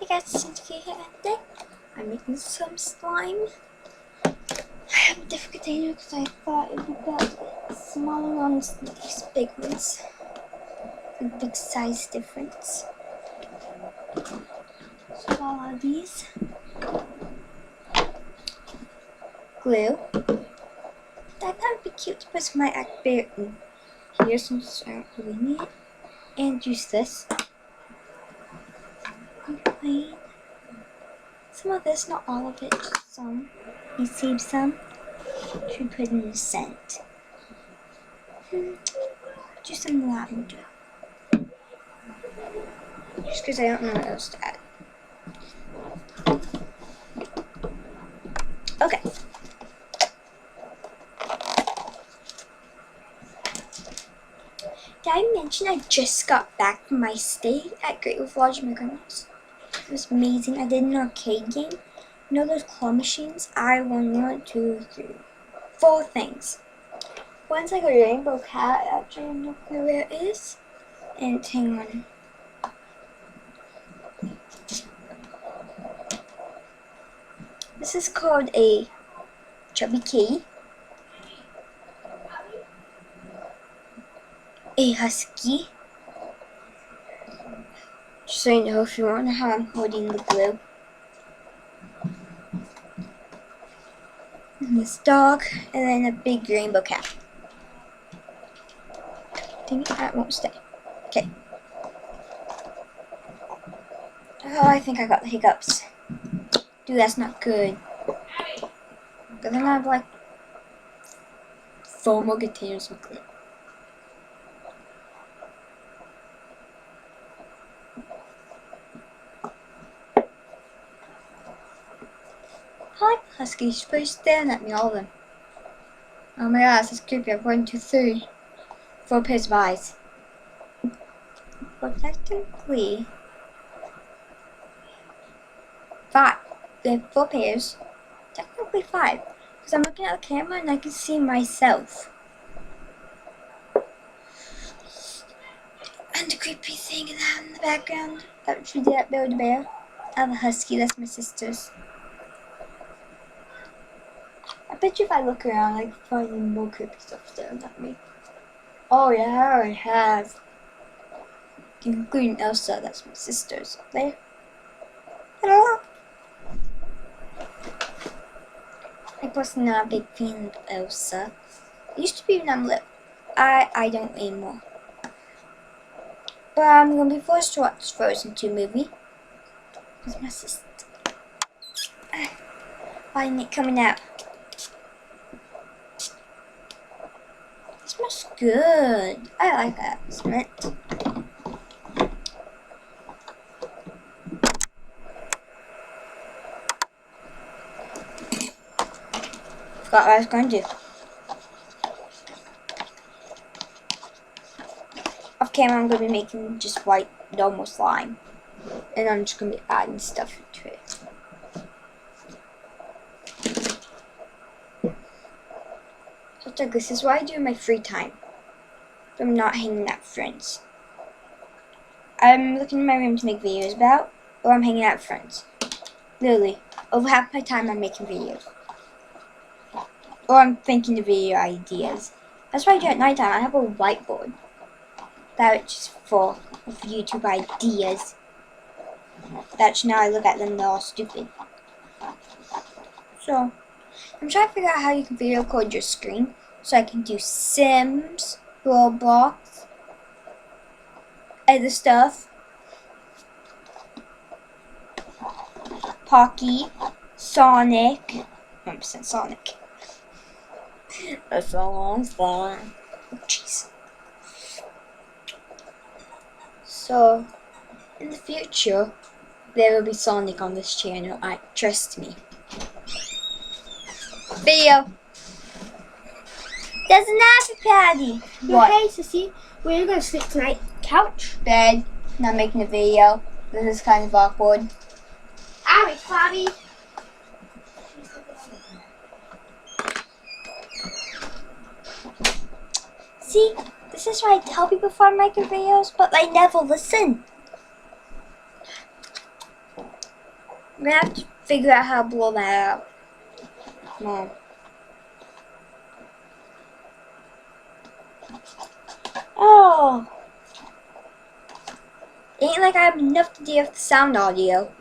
Hey guys, it's Cynthia here, and today I'm making some slime. I have a different container because I thought it would be better. Smaller ones than these big ones. The big size difference. So all of these. Glue. I thought it would be cute to put some of my activate in here since I don't really need it. And use this. Plain. Some of this, not all of it, just some. You save some. Should put in the scent. Do some lavender. Just because I don't know what else to add. Okay. Did I mention I just got back from my stay at Great Wolf Lodge in my grandma's? It was amazing. I did an arcade game. You know those claw machines? I won 1, 2, 3, 4 things. One's like a rainbow cat. Actually, I'm not sure where it is. And hang on. This is called a chubby kitty. A husky. Just so you know, if you want how I'm holding the glue. And this dog, and then a big rainbow cat. Dang it, that won't stay. Okay. Oh, I think I got the hiccups. Dude, that's not good. But then I have like 4 more containers of glue. I like huskies. She's pretty staring at me, all of them. Oh my gosh, that's creepy. I have 1, 2, 3, 4 pairs of eyes. But technically 5. They have 4 pairs. Technically 5. Because I'm looking at the camera and I can see myself. And the creepy thing in the background that she did at Build-A-Bear. I have a husky, that's my sister's. I bet you if I look around, I can find more creepy stuff staring at me. Oh yeah, I have. Including Elsa, that's my sister's up there. Hello. I was not a big fan of Elsa. It used to be when I'm little. I don't anymore. But I'm gonna be forced to watch Frozen 2 movie. Because my sister. Why isn't it coming out? It smells good. I like that scent. Forgot what I was going to do. Off camera, I'm going to be making just white normal slime. And I'm just going to be adding stuff into it. So this is what I do in my free time. I'm not hanging out with friends. I'm looking in my room to make videos about, or I'm hanging out with friends. Literally, over half my time I'm making videos. Or I'm thinking of video ideas. That's what I do at night time. I have a whiteboard. That's just for YouTube ideas. That's now I look at them, they're all stupid. So, I'm trying to figure out how you can video record your screen. So I can do Sims, Roblox, other stuff. Pocky, Sonic, 100% Sonic. That's a long time. Oh, jeez. So, in the future, there will be Sonic on this channel. Trust me. Video. There's an apple patty. What? Okay, Sissy, where are you going to sleep tonight? Couch? Bed. Not making a video. This is kind of awkward. Alright, Bobby. See, this is why I tell people before I make videos, but they never listen. gonna have to figure out how to blow that out. Mom. Oh. Ain't like I have enough to do with the sound audio.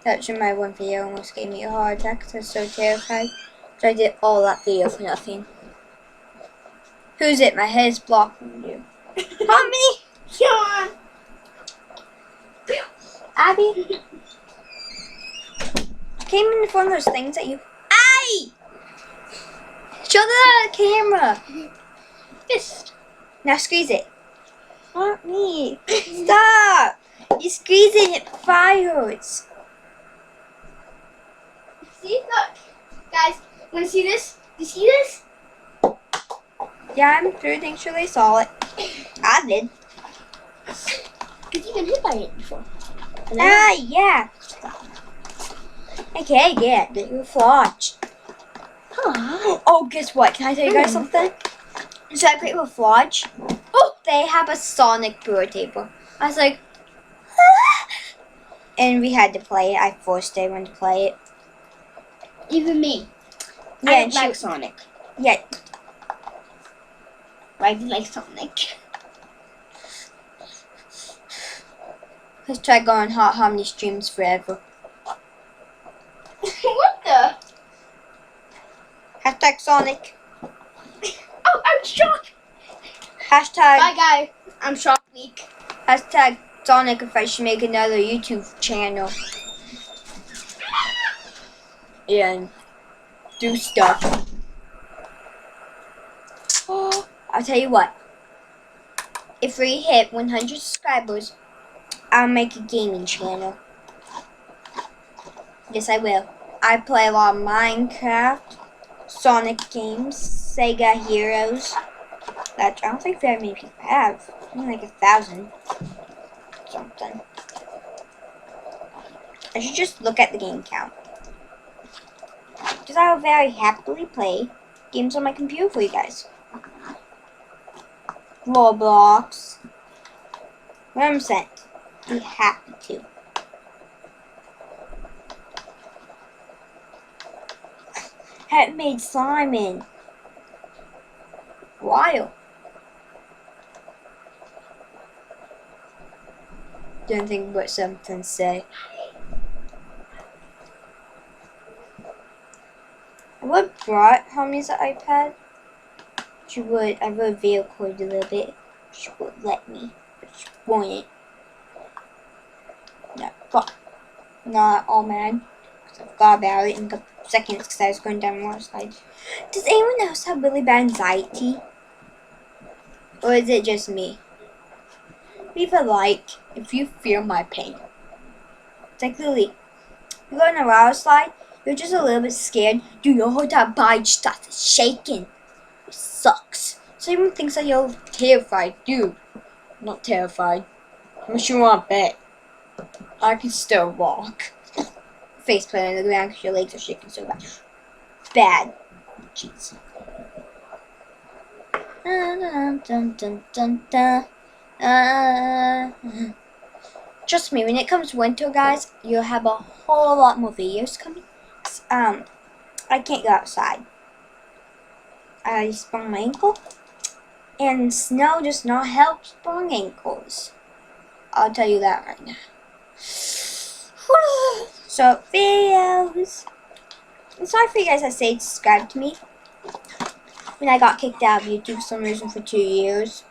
That's in my one video almost gave me a heart attack because I was so terrified. So I did all that video for nothing. Who's it? My head's blocking you. Not me! Sean! Abby? Came in one of those things that you... Aye! Show the camera! Fist. Now squeeze it. Not me. Stop! You're squeezing it fires. See? Look. Guys, wanna see this? You see this? Yeah, I'm pretty sure they saw it. I did. Because you've been hit by it before. Ah, yeah. Okay, yeah, get your flodge. Huh? Oh, guess what? Can I tell you guys something? So I played with Flodge. Oh, they have a Sonic board table. I was like, ah! And we had to play it. I forced everyone to play it. Even me. Yeah, I and don't like Sonic. Yeah, I do like Sonic. let's try going Hot Harmony streams forever. What the? Hashtag Sonic. Oh, I'm shocked. Hashtag Bye, guys. I'm shocked week. hashtag Sonic if I should make another YouTube channel. And do stuff. Oh, I'll tell you what. If we hit 100 subscribers, I'll make a gaming channel. Yes, I will. I play a lot of Minecraft, Sonic games, Sega Heroes. That I don't think very many people have. Only like 1,000 something. I should just look at the game count. Because I will very happily play games on my computer for you guys. Roblox. 100%. Be happy to. Had made Simon. Wild. Don't think what something to say. I would have brought Homie's iPad. She would. I would video record a little bit. She would let me, but she wouldn't. No, fuck. Not all mad. Because I forgot about it in a couple seconds because I was going down more slides. Does anyone else have really bad anxiety? Or is it just me? Leave a like if you feel my pain. It's like literally, you go on a roller slide, you're just a little bit scared. Dude, your whole entire body just starts shaking. It sucks. So everyone thinks that you're terrified. Dude, I'm not terrified. Unless you want to bet. I can still walk. Face plant on the ground because your legs are shaking so bad. Bad. Jeez. Dun, dun, dun, dun, dun. Trust me, when it comes winter, guys, you'll have a whole lot more videos coming. I can't go outside. I sprained my ankle, and snow does not help sprained ankles. I'll tell you that right now. So, videos. I'm sorry for you guys that say subscribe to me. When I got kicked out of YouTube for some reason for 2 years.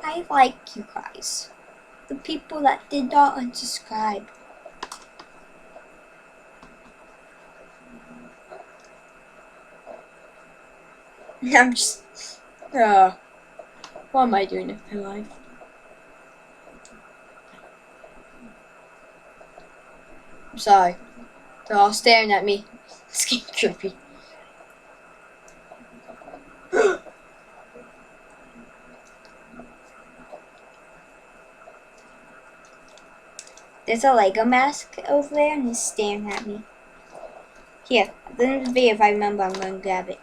I like you guys. The people that did not unsubscribe. I'm just... what am I doing in my life? I'm sorry. They're all staring at me. It's getting creepy. There's a Lego mask over there and he's staring at me. Here, at the end of the video, if I remember, I'm going to grab it.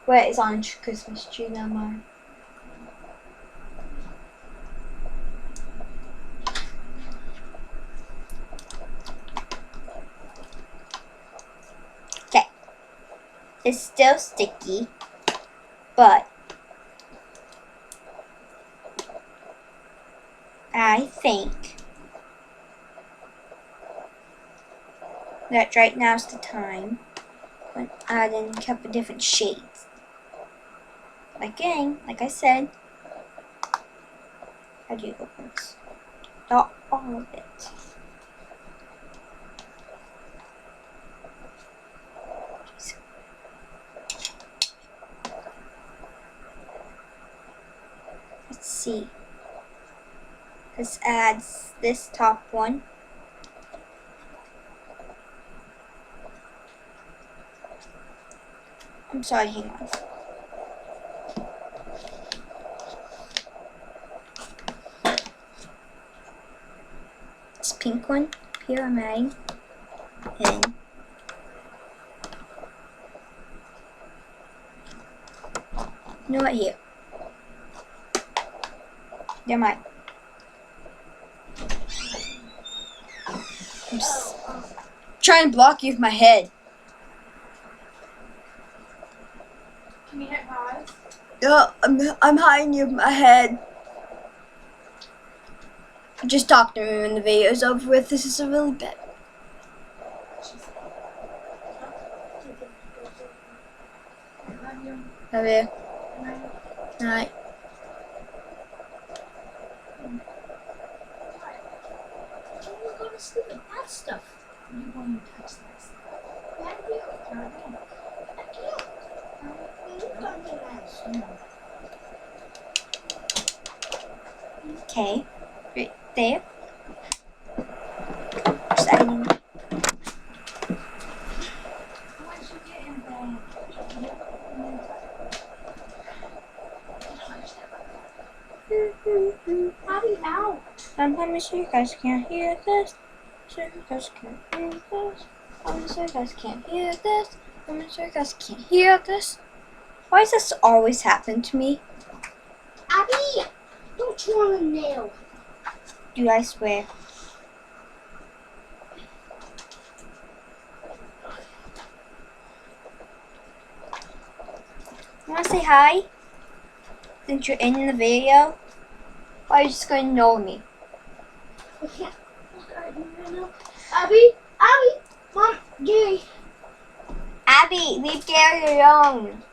Where it's on Christmas tree now, Mom. It's still sticky, but I think that right now's the time when adding a couple different shades. Again, like I said, how do you open this? Not all of it. Let's see. Let's add this top one. I'm sorry, hang on. This pink one here I'm adding. And you know what, here. They're mine. I'm just trying to block you with my head. Can you hit pause? Yeah, I'm hiding you with my head. Just talk to me when the video's over with. This is a really bad. Love you. Love you. Night. Night. Don't go to sleep with that stuff. You won't touch that stuff. Why do you? I can't. You don't do that. Okay. Right there. Just adding. Once you get in bed, Abby, out. I'm sure you guys can't hear this. Sure you guys can't hear this. I'm sure you guys can't hear this. I'm sure you guys can't hear this. Why does this always happen to me? Abby, don't chew on a nail. Dude, I swear. You wanna say hi? Since you're in the video? Or are you just gonna ignore me? I can't look at you right now. Abby, Mom, Gary. Abby, leave Gary alone.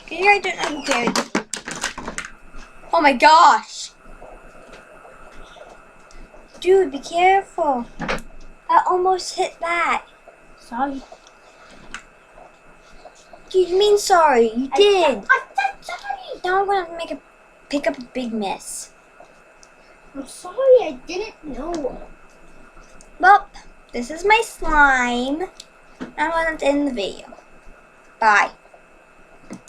Gary, I don't know who Gary is. Oh my gosh. Dude, be careful. I almost hit that. Sorry. Dude, you mean sorry? You did. I said sorry. Now I'm gonna pick up a big mess. I'm sorry, I didn't know. Well, this is my slime. I'm gonna end the video. Bye.